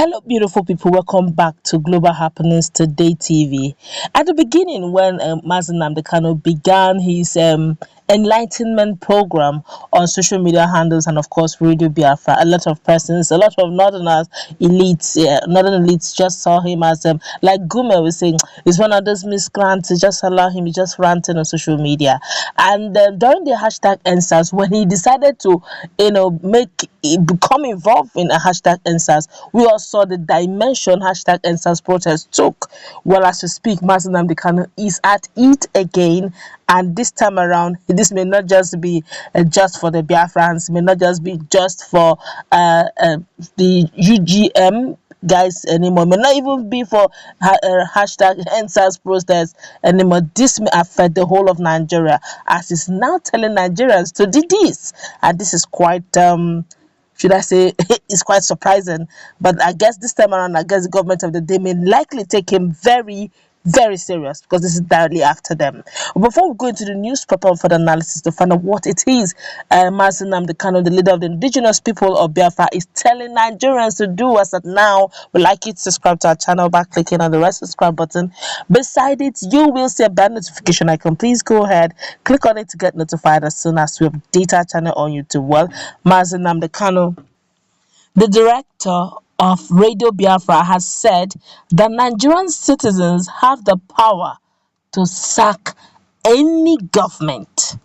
Hello, beautiful people. Welcome back to Global Happenings Today TV. At the beginning, when Mazi Nnamdi Kanu began his enlightenment program on social media handles and, of course, Radio Biafra, a lot of persons, a lot of northerners, northern elites just saw him as, like Gume was saying, he's one of those miscreants. Just allow him, he's just ranting on social media. And during the hashtag NSAS, when he decided to, become involved in a hashtag NSAS, we all saw the dimension hashtag NSAS protest took. Well, as we speak, Mazi Nnamdi Kanu is at it again, and this time around, this may not just be just for the Biafrans, may not just be just for the UGM guys anymore, may not even be for hashtag NSAS protest anymore. This may affect the whole of Nigeria, as it's now telling Nigerians to do this, and this is quite should I say, it's quite surprising. But I guess this time around, I guess the government of the day may likely take him very, very serious, because this is directly after them. Before we go into the news proper for the analysis to find out what it is Mazi Nnamdi Kanu, the leader of the indigenous people of Biafra, is telling Nigerians to do as at now, we'd like you to subscribe to our channel by clicking on the red subscribe button. Beside it, you will see a bell notification icon. Please go ahead, click on it to get notified as soon as we update our channel on YouTube. Well, Mazi Nnamdi Kanu, the director of Radio Biafra, has said that Nigerian citizens have the power to sack any government.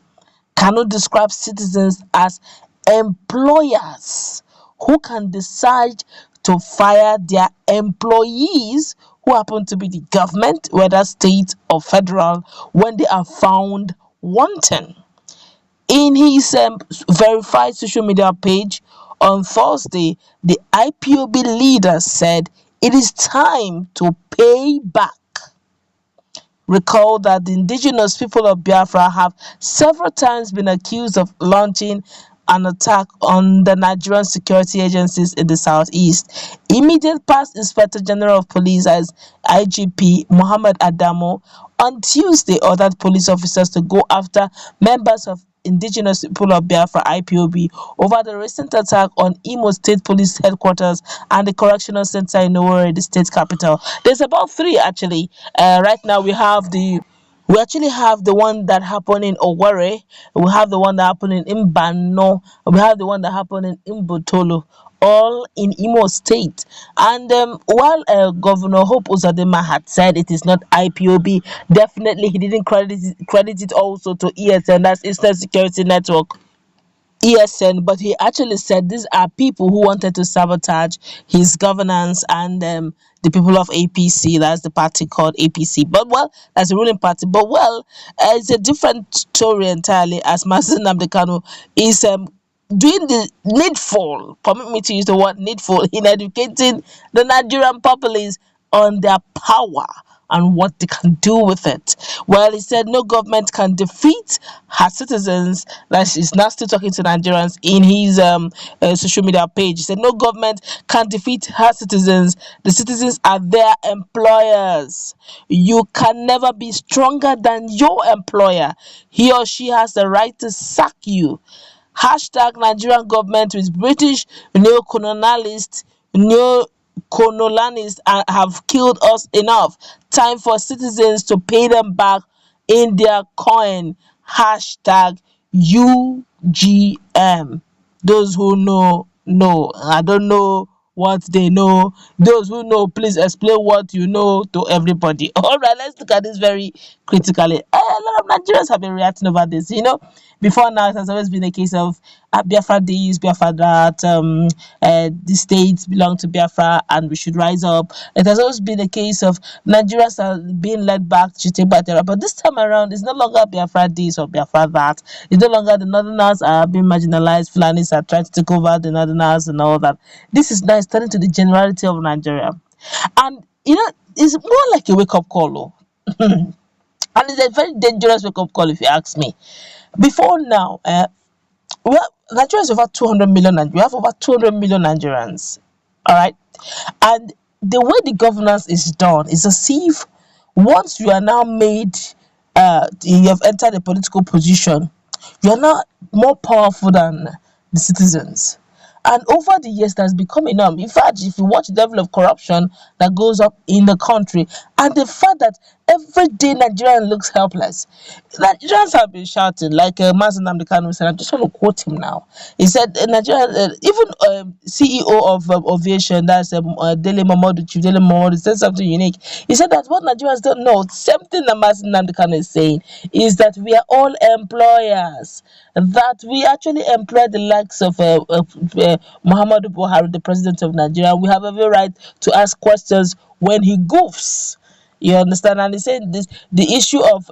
Kanu describes citizens as employers who can decide to fire their employees who happen to be the government, whether state or federal, when they are found wanting. In his verified social media page on Thursday, the IPOB leader said it is time to pay back. Recall that the indigenous people of Biafra have several times been accused of launching an attack on the Nigerian security agencies in the southeast. Immediate past Inspector General of Police as IGP Muhammad Adamo on Tuesday ordered police officers to go after members of indigenous people of Biafra (IPOB) over the recent attack on Imo State Police Headquarters and the Correctional Center in Owerri, the state capital. There's about three actually. Right now we actually have the one that happened in Owerri, we have the one that happened in Imbano, we have the one that happened in Imbotolo, all in Imo State. And while Governor Hope Uzodinma had said it is not IPOB, definitely he didn't credit it also to ESN, that's Eastern Security Network, ESN, but he actually said these are people who wanted to sabotage his governance and the people of APC, that's the party called APC. But well, that's a ruling party. But well, it's a different story entirely, as Mazi Nnamdi Kanu is doing the needful, permit me to use the word needful, in educating the Nigerian populace on their power and what they can do with it. Well, he said no government can defeat her citizens. That he's now still talking to Nigerians in his social media page. He said no government can defeat her citizens. The citizens are their employers. You can never be stronger than your employer. He or she has the right to sack you. Hashtag Nigerian government with British neo-colonialists have killed us enough. Time for citizens to pay them back in their coin. Hashtag UGM. Those who know. I don't know what they know. Those who know, please explain what you know to everybody. All right, let's look at this very critically. A lot of Nigerians have been reacting over this. Before now, it has always been a case of Biafra this, Biafra that, the states belong to Biafra and we should rise up. It has always been a case of Nigerians are being led back to take back their. But this time around, it's no longer Biafra this or Biafra that. It's no longer the Northerners are being marginalized, Fulanis are trying to take over the Northerners and all that. This is now turning to the generality of Nigeria. And, it's more like a wake-up call. And it's a very dangerous wake-up call, if you ask me. Before now, Nigeria is over 200 million, and we have over 200 million Nigerians. All right, and the way the governance is done is as if once you are now made, you have entered a political position, you are now more powerful than the citizens. And over the years, that's become a norm. In fact, if you watch the level of corruption that goes up in the country, and the fact that every day Nigerian looks helpless, Nigerians have been shouting, like Mazi Nnamdi Kanu said. I'm just going to quote him now. He said, Nigeria, even CEO of aviation, that's Chief Dele Momodu, said something unique. He said that what Nigerians don't know, something that Mazi Nnamdi Kanu is saying, is that we are all employers, that we actually employ the likes of Muhammadu Buhari, the president of Nigeria. We have every right to ask questions when he goofs. You understand? And he said this: the issue of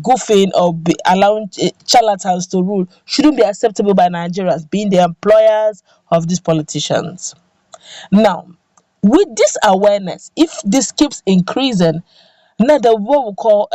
goofing or allowing charlatans to rule shouldn't be acceptable by Nigerians, being the employers of these politicians. Now, with this awareness, if this keeps increasing, now the what we call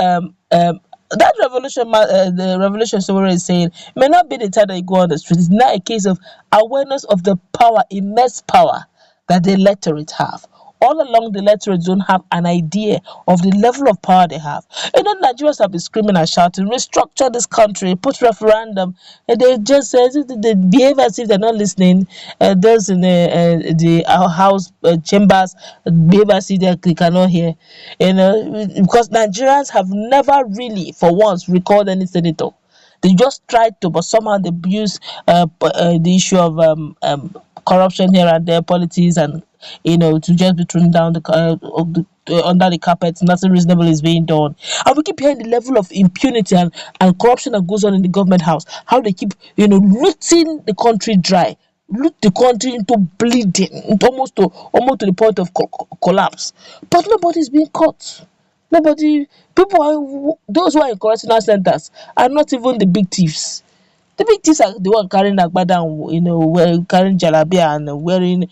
that revolution, the revolution Sowore is saying, may not be the time that you go on the street. It's not a case of awareness of the power, immense power that the electorate have. All along, the electorate don't have an idea of the level of power they have. You know, Nigerians have been screaming and shouting, restructure this country, put referendum, and they just they behave as if they're not listening. Those in the house chambers behave as if they cannot hear. You know, because Nigerians have never really, for once, recalled any senator. They just tried to, but somehow they abuse the issue of corruption here and there, politics, and to just be thrown down under the carpet. Nothing reasonable is being done, and we keep hearing the level of impunity and corruption that goes on in the government house. How they keep looting the country dry, loot the country into bleeding, almost to the point of collapse. But nobody's being caught. Nobody. Those who are in correctional centers are not even the big thieves. The big thieves are the one carrying agbada and carrying jalabia and wearing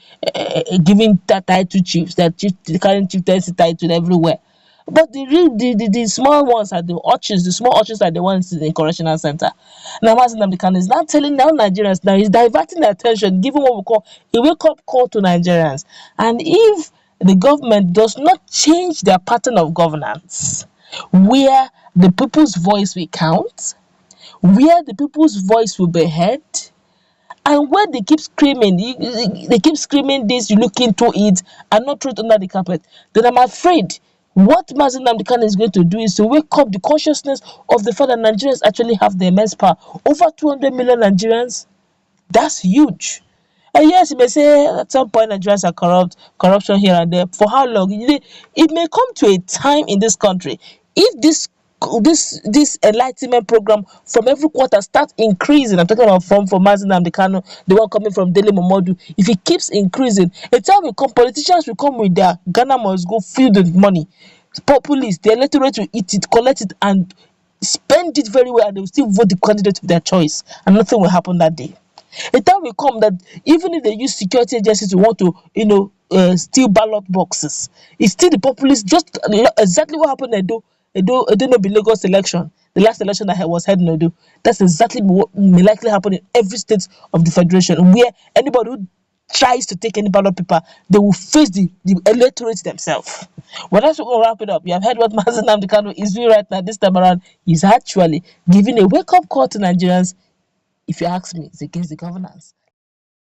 giving that title chiefs, that chief carrying chieftaincy title everywhere. But the small ones are the urchins. The small urchins are the ones in the correctional center. Now, Mazi Nnamdi Kanu is not telling now Nigerians, now he's diverting their attention, giving what we call a wake-up call to Nigerians. And if the government does not change their pattern of governance, where the people's voice will count, where the people's voice will be heard, and where they keep screaming, they keep screaming this, you look into it and not throw it under the carpet, then I'm afraid what Mazi Nnamdi Kanu is going to do is to wake up the consciousness of the fact that Nigerians actually have the immense power. Over 200 million Nigerians, that's huge. And yes, you may say at some point Nigerians are corruption here and there. For how long? It may come to a time in this country, if this enlightenment program from every quarter starts increasing. I'm talking about from Mazi Nnamdi Kanu, the one coming from Dele Momodu. If it keeps increasing, a time will come, politicians will come with their Ghana must go filled with money. Populists, the electorate will eat it, collect it, and spend it very well, and they will still vote the candidate of their choice, and nothing will happen that day. A time will come that even if they use security agencies to want to, steal ballot boxes, it's still the populists. Just exactly what happened in Edo no be Lagos election, the last election that was held in Edo. That's exactly what may likely happen in every state of the federation, where anybody who tries to take any ballot paper, they will face the electorate themselves. Well, that's what we'll wrap it up. You have heard what Mazi Nnamdi Kanu is doing right now. This time around, he's actually giving a wake-up call to Nigerians. If you ask me, it's against the governance.